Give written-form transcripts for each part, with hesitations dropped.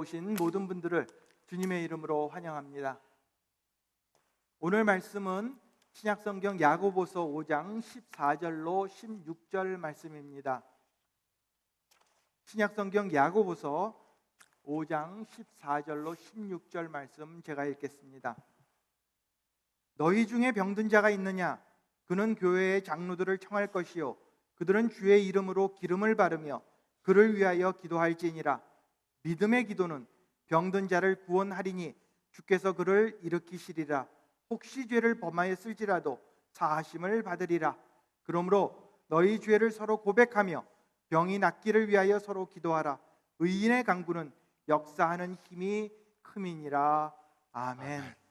오신 모든 분들을 주님의 이름으로 환영합니다. 오늘 말씀은 신약성경 야고보서 5장 14절로 16절 말씀입니다. 신약성경 야고보서 5장 14절로 16절 말씀 제가 읽겠습니다. 너희 중에 병든 자가 있느냐? 그는 교회의 장로들을 청할 것이요 그들은 주의 이름으로 기름을 바르며 그를 위하여 기도할지니라. 믿음의 기도는 병든 자를 구원하리니 주께서 그를 일으키시리라. 혹시 죄를 범하였을지라도 사하심을 받으리라. 그러므로 너희 죄를 서로 고백하며 병이 낫기를 위하여 서로 기도하라. 의인의 간구는 역사하는 힘이 큼이니라. 아멘.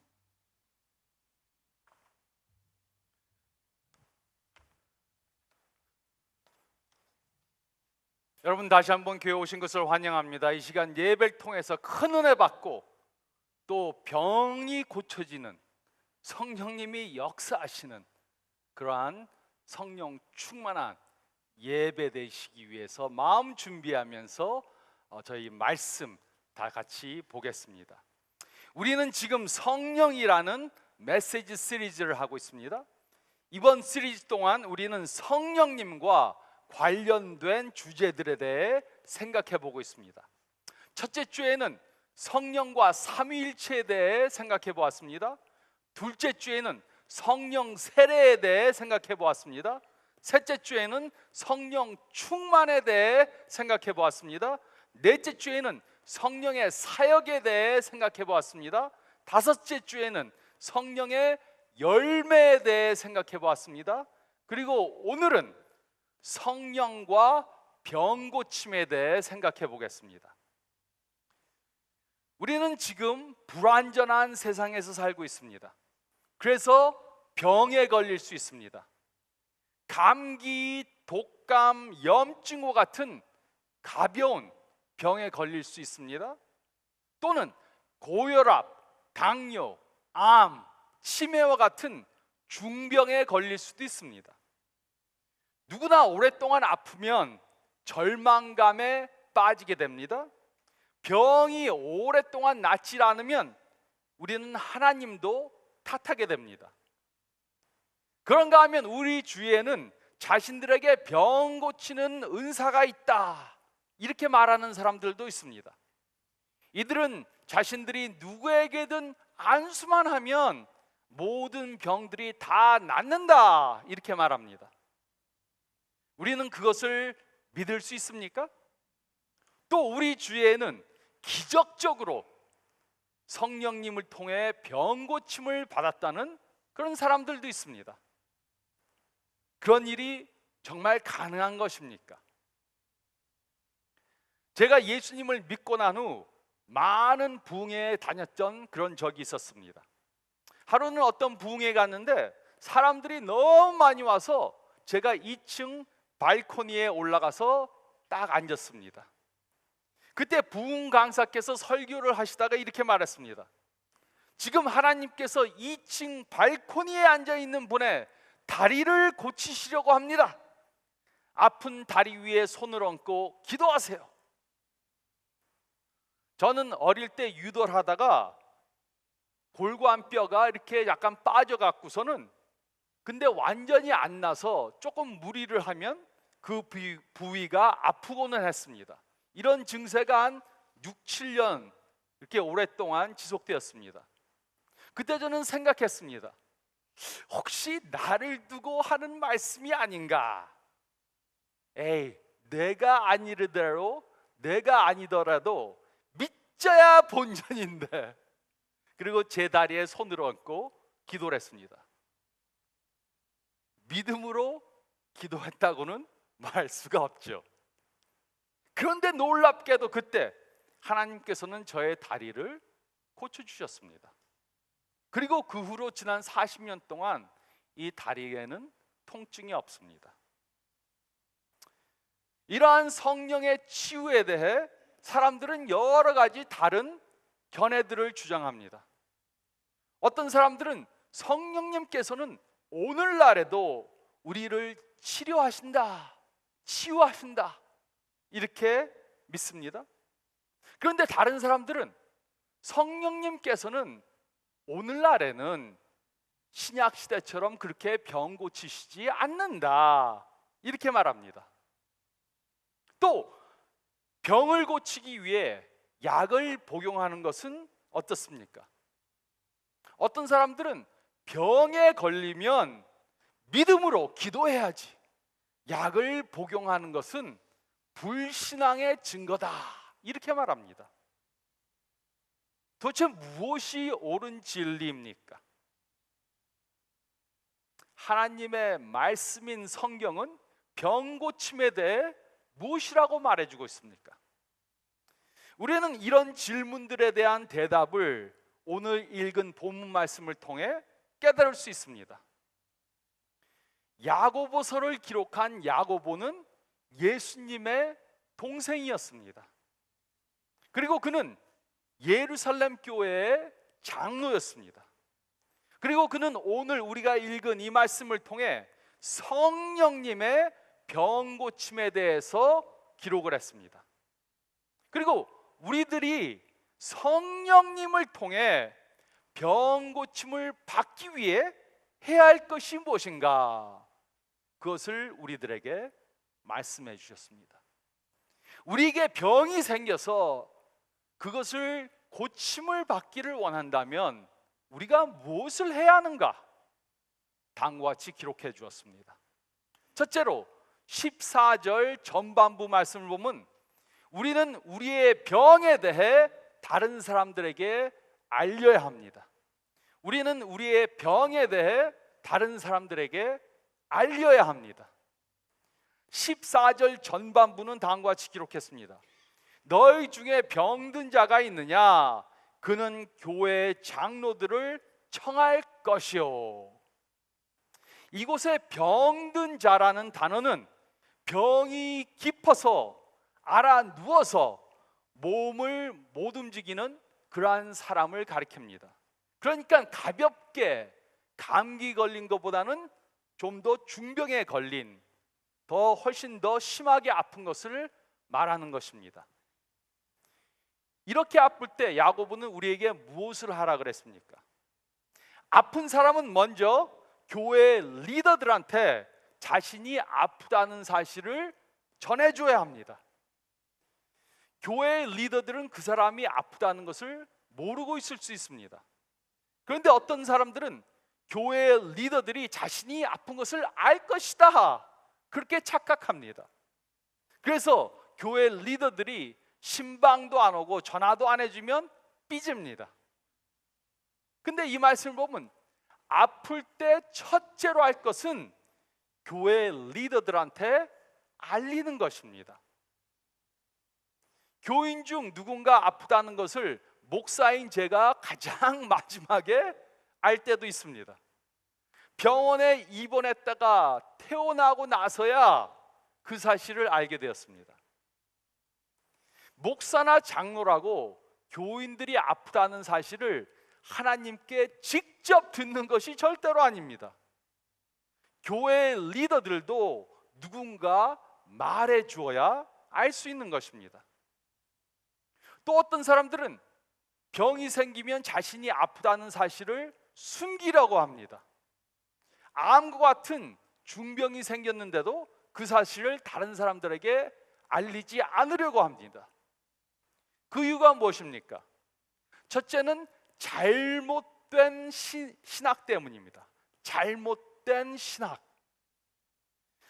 여러분, 다시 한번 교회 오신 것을 환영합니다. 이 시간 예배를 통해서 큰 은혜 받고 또 병이 고쳐지는 성령님이 역사하시는 그러한 성령 충만한 예배 되시기 위해서 마음 준비하면서 저희 말씀 다 같이 보겠습니다. 우리는 지금 성령이라는 메시지 시리즈를 하고 있습니다. 이번 시리즈 동안 우리는 성령님과 관련된 주제들에 대해 생각해 보고 있습니다. 첫째 주에는 성령과 삼위일체에 대해 생각해 보았습니다. 둘째 주에는 성령 세례에 대해 생각해 보았습니다. 셋째 주에는 성령 충만에 대해 생각해 보았습니다. 넷째 주에는 성령의 사역에 대해 생각해 보았습니다. 다섯째 주에는 성령의 열매에 대해 생각해 보았습니다. 그리고 오늘은 성령과 병 고침에 대해 생각해 보겠습니다. 우리는 지금 불완전한 세상에서 살고 있습니다. 그래서 병에 걸릴 수 있습니다. 감기, 독감, 염증과 같은 가벼운 병에 걸릴 수 있습니다. 또는 고혈압, 당뇨, 암, 치매와 같은 중병에 걸릴 수도 있습니다. 누구나 오랫동안 아프면 절망감에 빠지게 됩니다. 병이 오랫동안 낫지 않으면 우리는 하나님도 탓하게 됩니다. 그런가 하면 우리 주위에는 자신들에게 병 고치는 은사가 있다 이렇게 말하는 사람들도 있습니다. 이들은 자신들이 누구에게든 안수만 하면 모든 병들이 다 낫는다 이렇게 말합니다. 우리는 그것을 믿을 수 있습니까? 또 우리 주위에는 기적적으로 성령님을 통해 병 고침을 받았다는 그런 사람들도 있습니다. 그런 일이 정말 가능한 것입니까? 제가 예수님을 믿고 난 후 많은 부흥회에 다녔던 그런 적이 있었습니다. 하루는 어떤 부흥회에 갔는데 사람들이 너무 많이 와서 제가 2층 발코니에 올라가서 딱 앉았습니다. 그때 부흥 강사께서 설교를 하시다가 이렇게 말했습니다. 지금 하나님께서 2층 발코니에 앉아 있는 분의 다리를 고치시려고 합니다. 아픈 다리 위에 손을 얹고 기도하세요. 저는 어릴 때 유도를 하다가 골반뼈가 이렇게 약간 빠져갖고서는 근데 완전히 안 나서 조금 무리를 하면 그 부위가 아프고는 했습니다. 이런 증세가 한 6, 7년 이렇게 오랫동안 지속되었습니다. 그때 저는 생각했습니다. 혹시 나를 두고 하는 말씀이 아닌가? 에이, 내가 아니더라도 믿져야 본전인데. 그리고 제 다리에 손을 얹고 기도를 했습니다. 믿음으로 기도했다고는 말 수가 없죠. 그런데 놀랍게도 그때 하나님께서는 저의 다리를 고쳐주셨습니다. 그리고 그 후로 지난 40년 동안 이 다리에는 통증이 없습니다. 이러한 성령의 치유에 대해 사람들은 여러 가지 다른 견해들을 주장합니다. 어떤 사람들은 성령님께서는 오늘날에도 우리를 치료하신다, 치유하신다 이렇게 믿습니다. 그런데 다른 사람들은 성령님께서는 오늘날에는 신약 시대처럼 그렇게 병 고치시지 않는다, 이렇게 말합니다. 또 병을 고치기 위해 약을 복용하는 것은 어떻습니까? 어떤 사람들은 병에 걸리면 믿음으로 기도해야지, 약을 복용하는 것은 불신앙의 증거다, 이렇게 말합니다. 도대체 무엇이 옳은 진리입니까? 하나님의 말씀인 성경은 병 고침에 대해 무엇이라고 말해주고 있습니까? 우리는 이런 질문들에 대한 대답을 오늘 읽은 본문 말씀을 통해 깨달을 수 있습니다. 야고보서를 기록한 야고보는 예수님의 동생이었습니다. 그리고 그는 예루살렘 교회의 장로였습니다. 그리고 그는 오늘 우리가 읽은 이 말씀을 통해 성령님의 병 고침에 대해서 기록을 했습니다. 그리고 우리들이 성령님을 통해 병 고침을 받기 위해 해야 할 것이 무엇인가, 그것을 우리들에게 말씀해 주셨습니다. 우리에게 병이 생겨서 그것을 고침을 받기를 원한다면 우리가 무엇을 해야 하는가, 다음과 같이 기록해 주었습니다. 첫째로 14절 전반부 말씀을 보면 우리는 우리의 병에 대해 다른 사람들에게 알려야 합니다. 우리는 우리의 병에 대해 다른 사람들에게 알려야 합니다. 14절 전반부는 다음과 같이 기록했습니다. 너희 중에 병든 자가 있느냐? 그는 교회 장로들을 청할 것이요. 이곳에 병든 자라는 단어는 병이 깊어서 알아 누워서 몸을 못 움직이는 그러한 사람을 가리킵니다. 그러니까 가볍게 감기 걸린 것보다는 좀 더 중병에 걸린, 훨씬 더 심하게 아픈 것을 말하는 것입니다. 이렇게 아플 때 야고보는 우리에게 무엇을 하라 그랬습니까? 아픈 사람은 먼저 교회 리더들한테 자신이 아프다는 사실을 전해줘야 합니다. 교회 리더들은 그 사람이 아프다는 것을 모르고 있을 수 있습니다. 그런데 어떤 사람들은 교회 리더들이 자신이 아픈 것을 알 것이다, 그렇게 착각합니다. 그래서 교회 리더들이 신방도 안 오고 전화도 안 해주면 삐집니다. 근데 이 말씀을 보면 아플 때 첫째로 할 것은 교회 리더들한테 알리는 것입니다. 교인 중 누군가 아프다는 것을 목사인 제가 가장 마지막에 알 때도 있습니다. 병원에 입원했다가 퇴원하고 나서야 그 사실을 알게 되었습니다. 목사나 장로라고 교인들이 아프다는 사실을 하나님께 직접 듣는 것이 절대로 아닙니다. 교회 리더들도 누군가 말해 주어야 알 수 있는 것입니다. 또 어떤 사람들은 병이 생기면 자신이 아프다는 사실을 숨기려고 합니다. 암과 같은 중병이 생겼는데도 그 사실을 다른 사람들에게 알리지 않으려고 합니다. 그 이유가 무엇입니까? 첫째는 잘못된 신학 때문입니다. 잘못된 신학.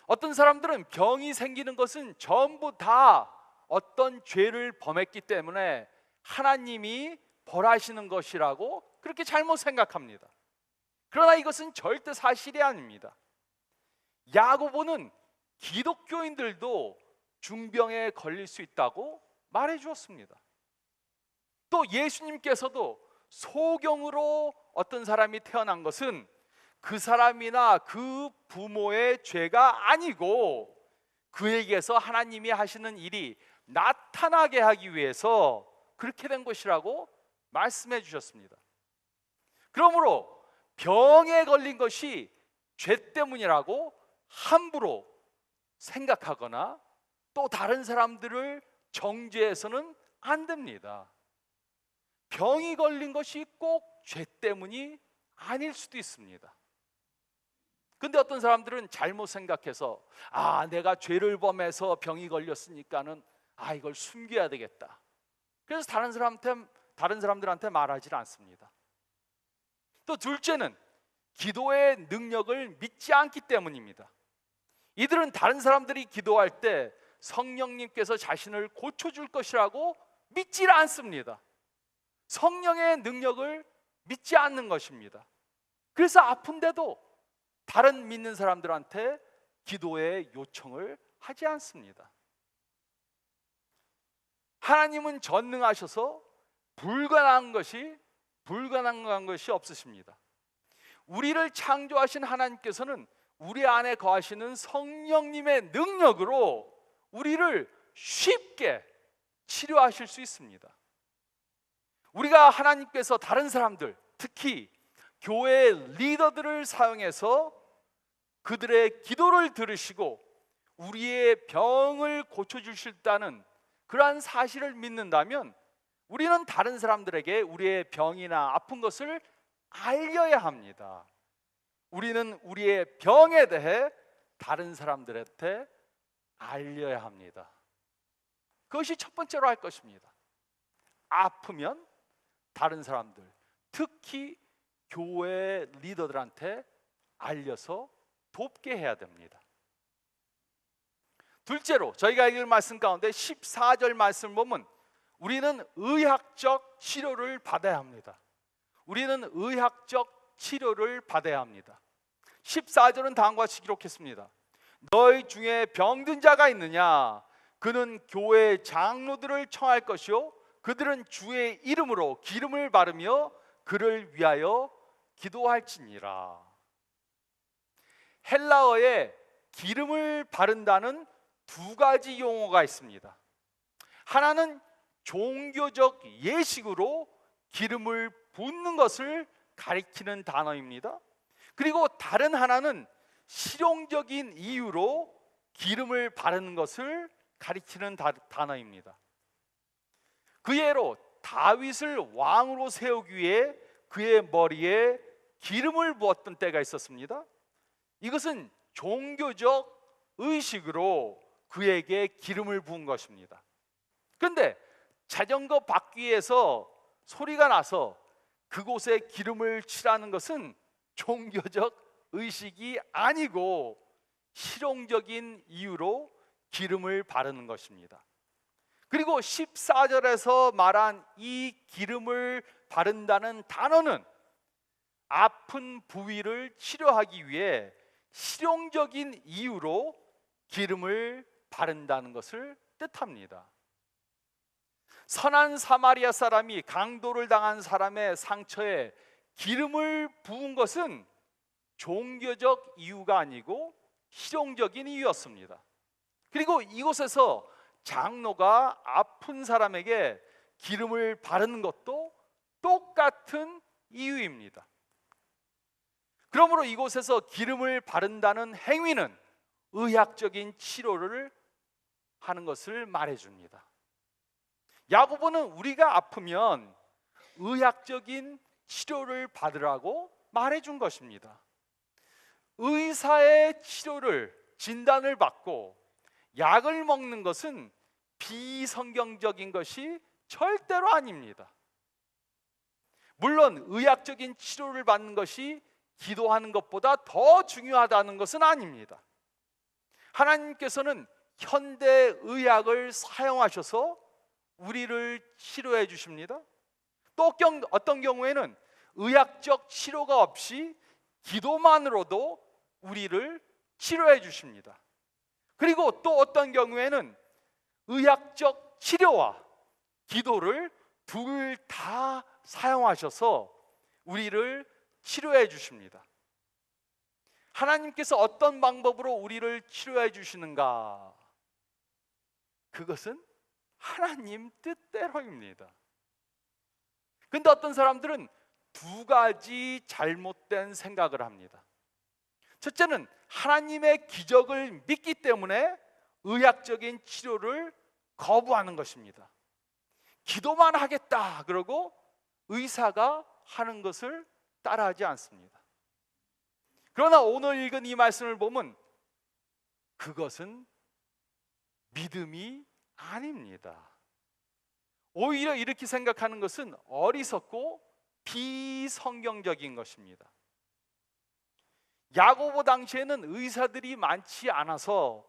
어떤 사람들은 병이 생기는 것은 전부 다 어떤 죄를 범했기 때문에 하나님이 벌하시는 것이라고 그렇게 잘못 생각합니다. 그러나 이것은 절대 사실이 아닙니다. 야고보는 기독교인들도 중병에 걸릴 수 있다고 말해 주었습니다. 또 예수님께서도 소경으로 어떤 사람이 태어난 것은 그 사람이나 그 부모의 죄가 아니고 그에게서 하나님이 하시는 일이 나타나게 하기 위해서 그렇게 된 것이라고 말씀해 주셨습니다. 그러므로 병에 걸린 것이 죄 때문이라고 함부로 생각하거나 또 다른 사람들을 정죄해서는 안 됩니다. 병이 걸린 것이 꼭 죄 때문이 아닐 수도 있습니다. 근데 어떤 사람들은 잘못 생각해서 내가 죄를 범해서 병이 걸렸으니까는 이걸 숨겨야 되겠다. 그래서 다른 사람들한테 말하지 않습니다. 또 둘째는 기도의 능력을 믿지 않기 때문입니다. 이들은 다른 사람들이 기도할 때 성령님께서 자신을 고쳐줄 것이라고 믿지 않습니다. 성령의 능력을 믿지 않는 것입니다. 그래서 아픈데도 다른 믿는 사람들한테 기도의 요청을 하지 않습니다. 하나님은 전능하셔서 불가능한 것이 없으십니다. 우리를 창조하신 하나님께서는 우리 안에 거하시는 성령님의 능력으로 우리를 쉽게 치료하실 수 있습니다. 우리가 하나님께서 다른 사람들, 특히 교회 리더들을 사용해서 그들의 기도를 들으시고 우리의 병을 고쳐주실다는 그러한 사실을 믿는다면 우리는 다른 사람들에게 우리의 병이나 아픈 것을 알려야 합니다. 우리는 우리의 병에 대해 다른 사람들한테 알려야 합니다. 그것이 첫 번째로 할 것입니다. 아프면 다른 사람들, 특히 교회 리더들한테 알려서 돕게 해야 됩니다. 둘째로 저희가 읽은 말씀 가운데 14절 말씀을 보면 우리는 의학적 치료를 받아야 합니다. 우리는 의학적 치료를 받아야 합니다. 14절은 다음과 같이 기록했습니다. 너희 중에 병든 자가 있느냐? 그는 교회 장로들을 청할 것이요 그들은 주의 이름으로 기름을 바르며 그를 위하여 기도할지니라. 헬라어에 기름을 바른다는 두 가지 용어가 있습니다. 하나는 종교적 예식으로 기름을 붓는 것을 가리키는 단어입니다. 그리고 다른 하나는 실용적인 이유로 기름을 바르는 것을 가리키는 단어입니다. 그 예로 다윗을 왕으로 세우기 위해 그의 머리에 기름을 부었던 때가 있었습니다. 이것은 종교적 의식으로 그에게 기름을 부은 것입니다. 그런데 자전거 바퀴에서 소리가 나서 그곳에 기름을 칠하는 것은 종교적 의식이 아니고 실용적인 이유로 기름을 바르는 것입니다. 그리고 14절에서 말한 이 기름을 바른다는 단어는 아픈 부위를 치료하기 위해 실용적인 이유로 기름을 바른다는 것을 뜻합니다. 선한 사마리아 사람이 강도를 당한 사람의 상처에 기름을 부은 것은 종교적 이유가 아니고 실용적인 이유였습니다. 그리고 이곳에서 장로가 아픈 사람에게 기름을 바르는 것도 똑같은 이유입니다. 그러므로 이곳에서 기름을 바른다는 행위는 의학적인 치료를 하는 것을 말해줍니다. 야고보는 우리가 아프면 의학적인 치료를 받으라고 말해준 것입니다. 의사의 진단을 받고 약을 먹는 것은 비성경적인 것이 절대로 아닙니다. 물론 의학적인 치료를 받는 것이 기도하는 것보다 더 중요하다는 것은 아닙니다. 하나님께서는 현대의학을 사용하셔서 우리를 치료해 주십니다. 또 어떤 경우에는 의학적 치료가 없이 기도만으로도 우리를 치료해 주십니다. 그리고 또 어떤 경우에는 의학적 치료와 기도를 둘 다 사용하셔서 우리를 치료해 주십니다. 하나님께서 어떤 방법으로 우리를 치료해 주시는가? 그것은 하나님 뜻대로입니다. 근데 어떤 사람들은 두 가지 잘못된 생각을 합니다. 첫째는 하나님의 기적을 믿기 때문에 의학적인 치료를 거부하는 것입니다. 기도만 하겠다 그러고 의사가 하는 것을 따라하지 않습니다. 그러나 오늘 읽은 이 말씀을 보면 그것은 믿음이 아닙니다. 오히려 이렇게 생각하는 것은 어리석고 비성경적인 것입니다. 야고보 당시에는 의사들이 많지 않아서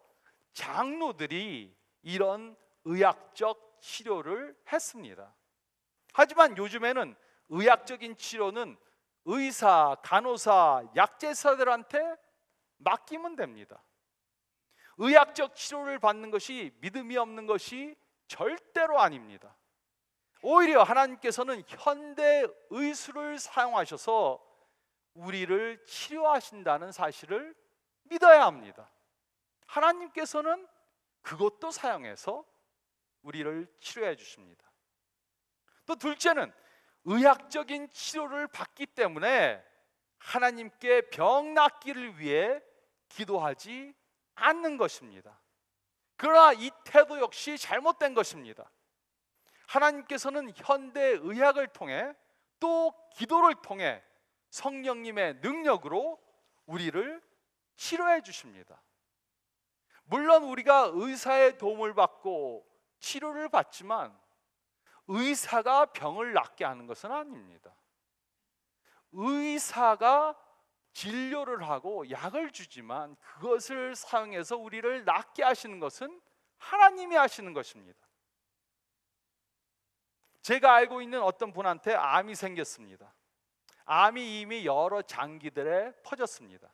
장로들이 이런 의학적 치료를 했습니다. 하지만 요즘에는 의학적인 치료는 의사, 간호사, 약제사들한테 맡기면 됩니다. 의학적 치료를 받는 것이 믿음이 없는 것이 절대로 아닙니다. 오히려 하나님께서는 현대 의술을 사용하셔서 우리를 치료하신다는 사실을 믿어야 합니다. 하나님께서는 그것도 사용해서 우리를 치료해 주십니다. 또 둘째는 의학적인 치료를 받기 때문에 하나님께 병 낫기를 위해 기도하지 않는 것입니다. 그러나 이 태도 역시 잘못된 것입니다. 하나님께서는 현대 의학을 통해 또 기도를 통해 성령님의 능력으로 우리를 치료해 주십니다. 물론 우리가 의사의 도움을 받고 치료를 받지만 의사가 병을 낫게 하는 것은 아닙니다. 의사가 진료를 하고 약을 주지만 그것을 사용해서 우리를 낫게 하시는 것은 하나님이 하시는 것입니다. 제가 알고 있는 어떤 분한테 암이 생겼습니다. 암이 이미 여러 장기들에 퍼졌습니다.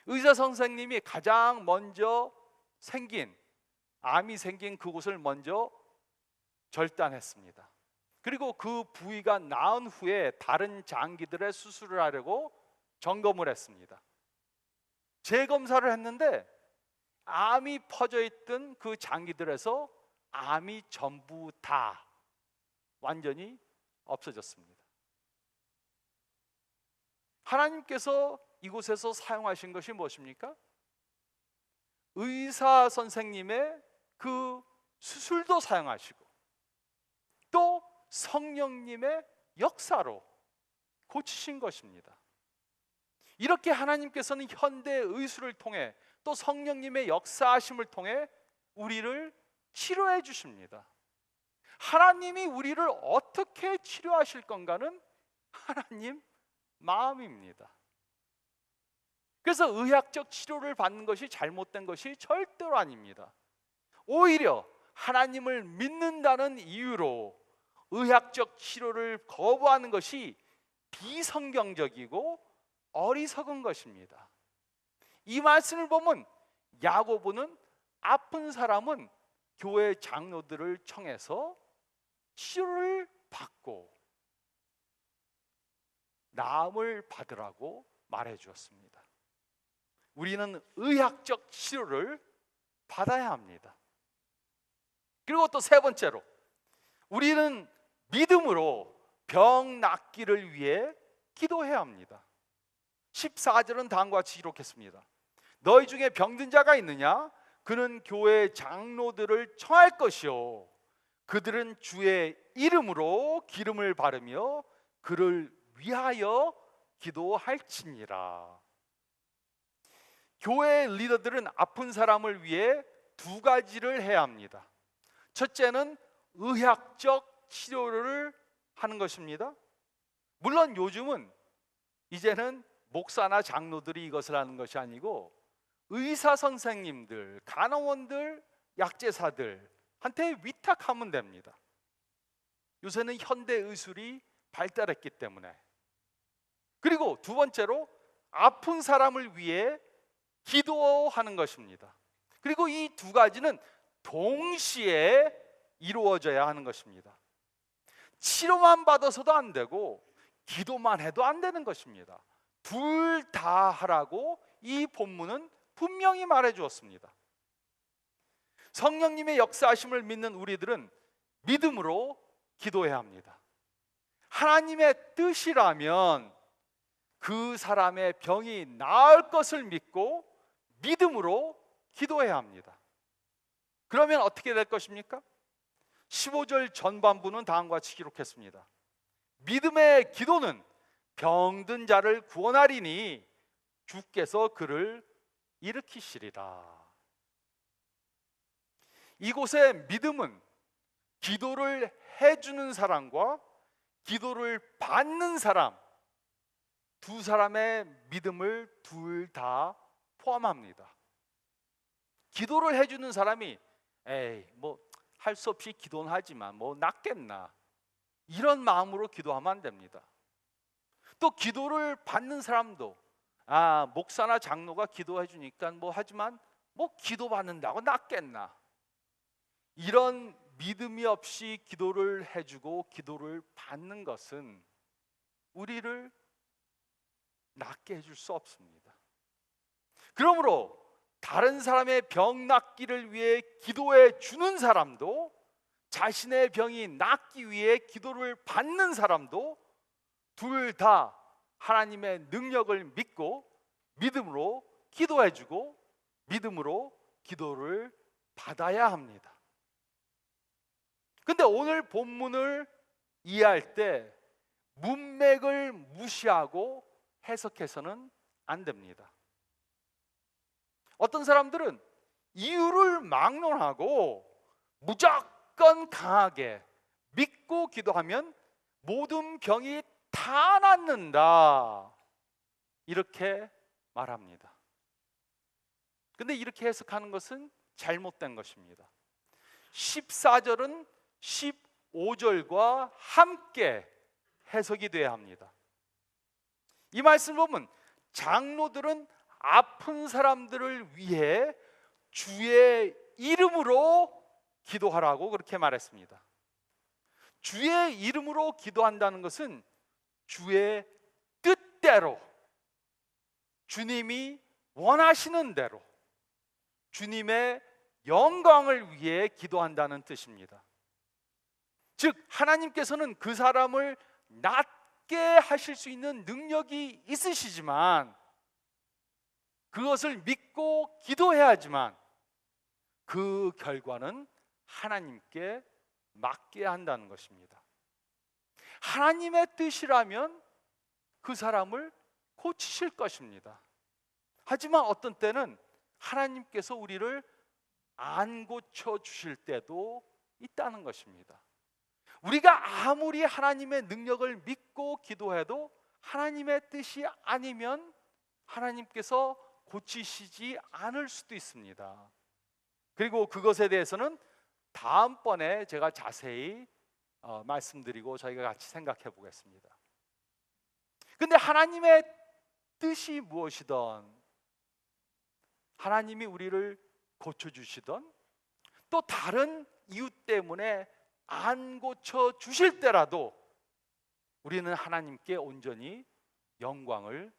의사 선생님이 가장 먼저 암이 생긴 그곳을 먼저 절단했습니다. 그리고 그 부위가 나은 후에 다른 장기들의 수술을 하려고 점검을 했습니다. 재검사를 했는데 암이 퍼져 있던 그 장기들에서 암이 전부 다 완전히 없어졌습니다. 하나님께서 이곳에서 사용하신 것이 무엇입니까? 의사 선생님의 그 수술도 사용하시고 또 성령님의 역사로 고치신 것입니다. 이렇게 하나님께서는 현대 의술을 통해 또 성령님의 역사하심을 통해 우리를 치료해 주십니다. 하나님이 우리를 어떻게 치료하실 건가는 하나님 마음입니다. 그래서 의학적 치료를 받는 것이 잘못된 것이 절대로 아닙니다. 오히려 하나님을 믿는다는 이유로 의학적 치료를 거부하는 것이 비성경적이고 어리석은 것입니다. 이 말씀을 보면 야고보는 아픈 사람은 교회 장로들을 청해서 치료를 받고 나음을 받으라고 말해 주었습니다. 우리는 의학적 치료를 받아야 합니다. 그리고 또 세 번째로 우리는 믿음으로 병 낫기를 위해 기도해야 합니다. 14절은 다음과 같이 기록했습니다. 너희 중에 병든 자가 있느냐? 그는 교회 장로들을 청할 것이요 그들은 주의 이름으로 기름을 바르며 그를 위하여 기도할지니라. 교회 리더들은 아픈 사람을 위해 두 가지를 해야 합니다. 첫째는 의학적 치료를 하는 것입니다. 물론 요즘은 이제는 목사나 장로들이 이것을 하는 것이 아니고 의사 선생님들, 간호원들, 약제사들한테 위탁하면 됩니다. 요새는 현대 의술이 발달했기 때문에. 그리고 두 번째로 아픈 사람을 위해 기도하는 것입니다. 그리고 이 두 가지는 동시에 이루어져야 하는 것입니다. 치료만 받아서도 안 되고 기도만 해도 안 되는 것입니다. 둘 다 하라고 이 본문은 분명히 말해 주었습니다. 성령님의 역사하심을 믿는 우리들은 믿음으로 기도해야 합니다. 하나님의 뜻이라면 그 사람의 병이 나을 것을 믿고 믿음으로 기도해야 합니다. 그러면 어떻게 될 것입니까? 15절 전반부는 다음과 같이 기록했습니다. 믿음의 기도는 병든 자를 구원하리니 주께서 그를 일으키시리라. 이곳의 믿음은 기도를 해주는 사람과 기도를 받는 사람, 두 사람의 믿음을 둘 다 포함합니다. 기도를 해주는 사람이 에이 뭐 할 수 없이 기도는 하지만 뭐 낫겠나, 이런 마음으로 기도하면 안 됩니다. 또 기도를 받는 사람도 목사나 장로가 기도해 주니까 뭐 하지만 뭐 기도 받는다고 낫겠나, 이런 믿음이 없이 기도를 해주고 기도를 받는 것은 우리를 낫게 해줄 수 없습니다. 그러므로 다른 사람의 병 낫기를 위해 기도해 주는 사람도, 자신의 병이 낫기 위해 기도를 받는 사람도 둘 다 하나님의 능력을 믿고 믿음으로 기도해 주고 믿음으로 기도를 받아야 합니다. 근데 오늘 본문을 이해할 때 문맥을 무시하고 해석해서는 안 됩니다. 어떤 사람들은 이유를 막론하고 무조건 강하게 믿고 기도하면 모든 병이 다 낫는다, 이렇게 말합니다. 근데 이렇게 해석하는 것은 잘못된 것입니다. 14절은 15절과 함께 해석이 돼야 합니다. 이 말씀을 보면 장로들은 아픈 사람들을 위해 주의 이름으로 기도하라고 그렇게 말했습니다. 주의 이름으로 기도한다는 것은 주의 뜻대로, 주님이 원하시는 대로 주님의 영광을 위해 기도한다는 뜻입니다. 즉 하나님께서는 그 사람을 낫게 하실 수 있는 능력이 있으시지만 그것을 믿고 기도해야 하지만 그 결과는 하나님께 맡게 한다는 것입니다. 하나님의 뜻이라면 그 사람을 고치실 것입니다. 하지만 어떤 때는 하나님께서 우리를 안 고쳐 주실 때도 있다는 것입니다. 우리가 아무리 하나님의 능력을 믿고 기도해도 하나님의 뜻이 아니면 하나님께서 고치시지 않을 수도 있습니다. 그리고 그것에 대해서는 다음번에 제가 자세히 말씀드리고 저희가 같이 생각해 보겠습니다. 근데 하나님의 뜻이 무엇이든, 하나님이 우리를 고쳐주시던 또 다른 이유 때문에 안 고쳐주실 때라도 우리는 하나님께 온전히 영광을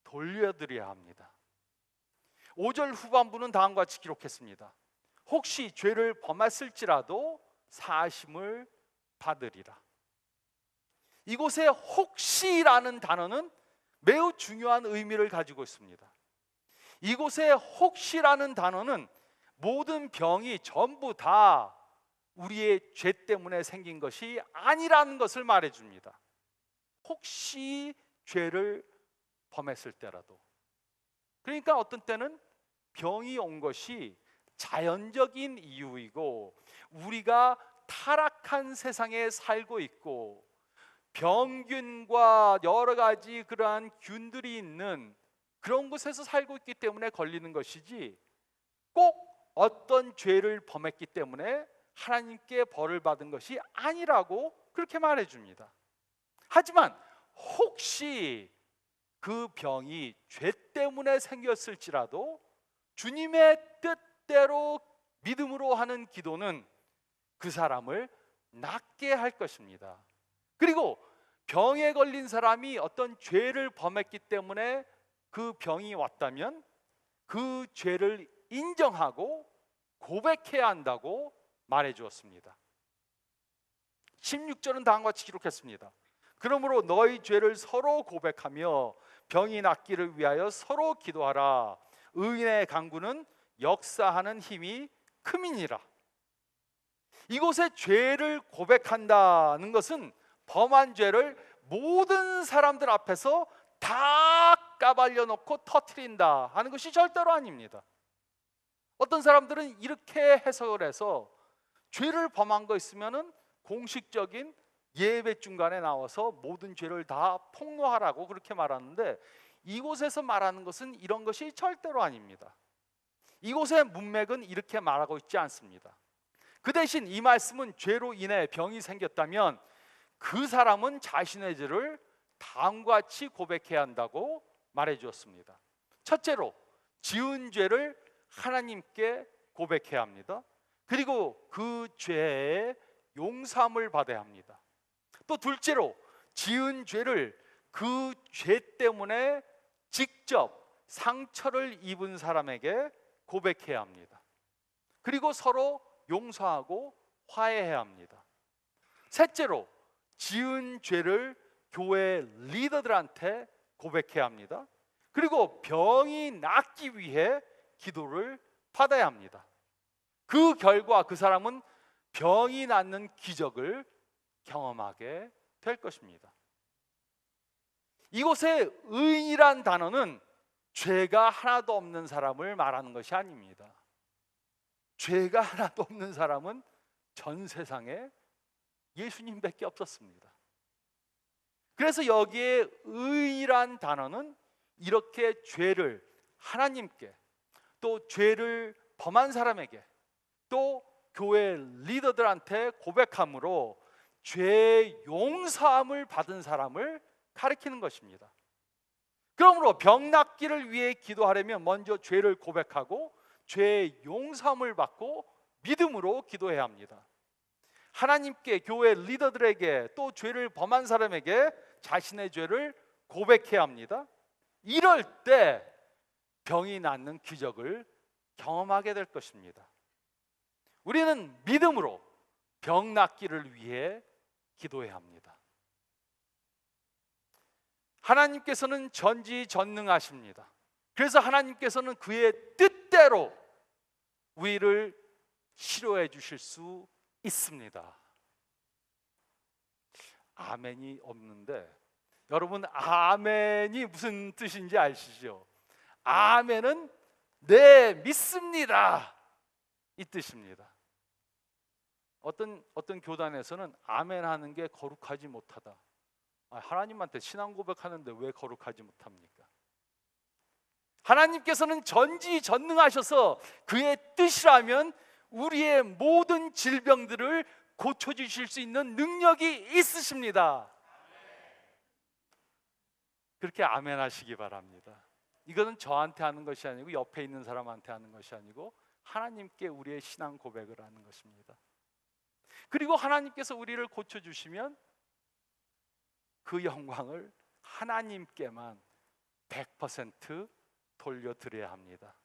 돌려드려야 합니다. 5절 후반부는 다음과 같이 기록했습니다. 혹시 죄를 범했을지라도 사하심을 받으리라. 이곳에 혹시라는 단어는 매우 중요한 의미를 가지고 있습니다. 이곳에 혹시라는 단어는 모든 병이 전부 다 우리의 죄 때문에 생긴 것이 아니라는 것을 말해줍니다. 혹시 죄를 범했을 때라도, 그러니까 어떤 때는 병이 온 것이 자연적인 이유이고 우리가 타락한 세상에 살고 있고 병균과 여러 가지 그러한 균들이 있는 그런 곳에서 살고 있기 때문에 걸리는 것이지 꼭 어떤 죄를 범했기 때문에 하나님께 벌을 받은 것이 아니라고 그렇게 말해줍니다. 하지만 혹시 그 병이 죄 때문에 생겼을지라도 주님의 뜻대로 믿음으로 하는 기도는 그 사람을 낫게 할 것입니다. 그리고 병에 걸린 사람이 어떤 죄를 범했기 때문에 그 병이 왔다면 그 죄를 인정하고 고백해야 한다고 말해 주었습니다. 16절은 다음과 같이 기록했습니다. 그러므로 너희 죄를 서로 고백하며 병이 낫기를 위하여 서로 기도하라. 의인의 간구는 역사하는 힘이 큼이니라. 이곳에 죄를 고백한다는 것은 범한 죄를 모든 사람들 앞에서 다 까발려 놓고 터트린다 하는 것이 절대로 아닙니다. 어떤 사람들은 이렇게 해석을 해서 죄를 범한 거 있으면은 공식적인 예배 중간에 나와서 모든 죄를 다 폭로하라고 그렇게 말하는데, 이곳에서 말하는 것은 이런 것이 절대로 아닙니다. 이곳의 문맥은 이렇게 말하고 있지 않습니다. 그 대신 이 말씀은 죄로 인해 병이 생겼다면 그 사람은 자신의 죄를 다음과 같이 고백해야 한다고 말해 주었습니다. 첫째로, 지은 죄를 하나님께 고백해야 합니다. 그리고 그 죄의 용서함을 받아야 합니다. 또 둘째로, 지은 죄를 그 죄 때문에 직접 상처를 입은 사람에게 고백해야 합니다. 그리고 서로 용서하고 화해해야 합니다. 셋째로, 지은 죄를 교회 리더들한테 고백해야 합니다. 그리고 병이 낫기 위해 기도를 받아야 합니다. 그 결과 그 사람은 병이 낫는 기적을 경험하게 될 것입니다. 이곳에 의인이란 단어는 죄가 하나도 없는 사람을 말하는 것이 아닙니다. 죄가 하나도 없는 사람은 전 세상에 예수님밖에 없었습니다. 그래서 여기에 의인이란 단어는 이렇게 죄를 하나님께, 또 죄를 범한 사람에게, 또 교회 리더들한테 고백함으로 죄 용서함을 받은 사람을 가리키는 것입니다. 그러므로 병 낫기를 위해 기도하려면 먼저 죄를 고백하고 죄 용서함을 받고 믿음으로 기도해야 합니다. 하나님께, 교회 리더들에게, 또 죄를 범한 사람에게 자신의 죄를 고백해야 합니다. 이럴 때 병이 낫는 기적을 경험하게 될 것입니다. 우리는 믿음으로 병 낫기를 위해 기도해야 합니다. 하나님께서는 전지전능하십니다. 그래서 하나님께서는 그의 뜻대로 우리를 치료해 주실 수 있습니다. 아멘이 없는데, 여러분 아멘이 무슨 뜻인지 아시죠? 아멘은 네, 믿습니다, 이 뜻입니다. 어떤 교단에서는 아멘 하는 게 거룩하지 못하다. 하나님한테 신앙 고백하는데 왜 거룩하지 못합니까? 하나님께서는 전지전능하셔서 그의 뜻이라면 우리의 모든 질병들을 고쳐주실 수 있는 능력이 있으십니다. 그렇게 아멘 하시기 바랍니다. 이거는 저한테 하는 것이 아니고 옆에 있는 사람한테 하는 것이 아니고 하나님께 우리의 신앙 고백을 하는 것입니다. 그리고 하나님께서 우리를 고쳐주시면 그 영광을 하나님께만 100% 돌려드려야 합니다.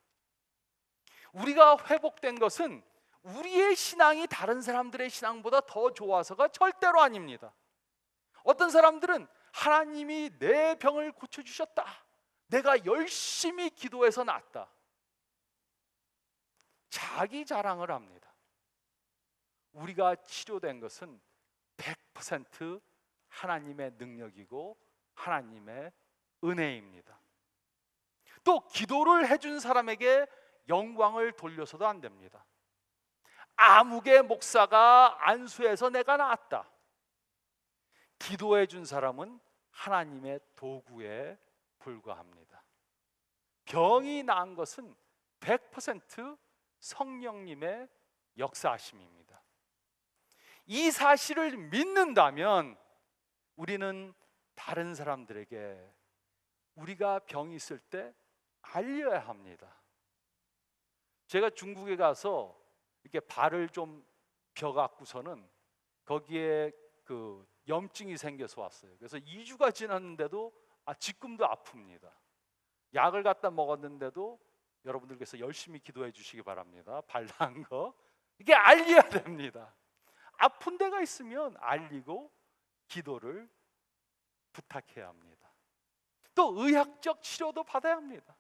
우리가 회복된 것은 우리의 신앙이 다른 사람들의 신앙보다 더 좋아서가 절대로 아닙니다. 어떤 사람들은 하나님이 내 병을 고쳐주셨다, 내가 열심히 기도해서 낫다, 자기 자랑을 합니다. 우리가 치료된 것은 100% 하나님의 능력이고 하나님의 은혜입니다. 또 기도를 해준 사람에게 영광을 돌려서도 안 됩니다. 아무개 목사가 안수해서 내가 나았다. 기도해 준 사람은 하나님의 도구에 불과합니다. 병이 나은 것은 100% 성령님의 역사하심입니다. 이 사실을 믿는다면 우리는 다른 사람들에게 우리가 병이 있을 때 알려야 합니다. 제가 중국에 가서 이렇게 발을 좀 벼갖고서는 거기에 그 염증이 생겨서 왔어요. 그래서 2주가 지났는데도 지금도 아픕니다. 약을 갖다 먹었는데도 여러분들께서 열심히 기도해 주시기 바랍니다. 발 나은 거 이게 알려야 됩니다. 아픈 데가 있으면 알리고 기도를 부탁해야 합니다. 또 의학적 치료도 받아야 합니다.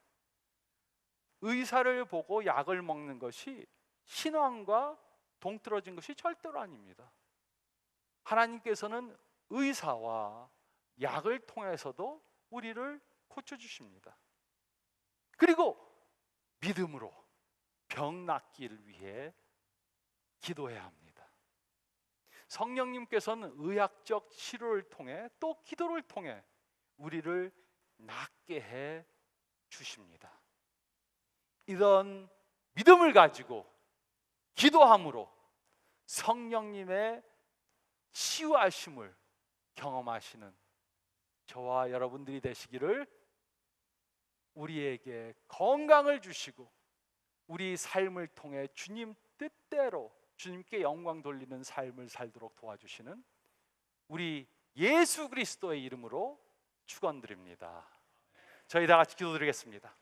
의사를 보고 약을 먹는 것이 신앙과 동떨어진 것이 절대로 아닙니다. 하나님께서는 의사와 약을 통해서도 우리를 고쳐주십니다. 그리고 믿음으로 병 낫기를 위해 기도해야 합니다. 성령님께서는 의학적 치료를 통해 또 기도를 통해 우리를 낫게 해 주십니다. 이런 믿음을 가지고 기도함으로 성령님의 치유하심을 경험하시는 저와 여러분들이 되시기를, 우리에게 건강을 주시고 우리 삶을 통해 주님 뜻대로 주님께 영광 돌리는 삶을 살도록 도와주시는 우리 예수 그리스도의 이름으로 축원드립니다. 저희 다 같이 기도드리겠습니다.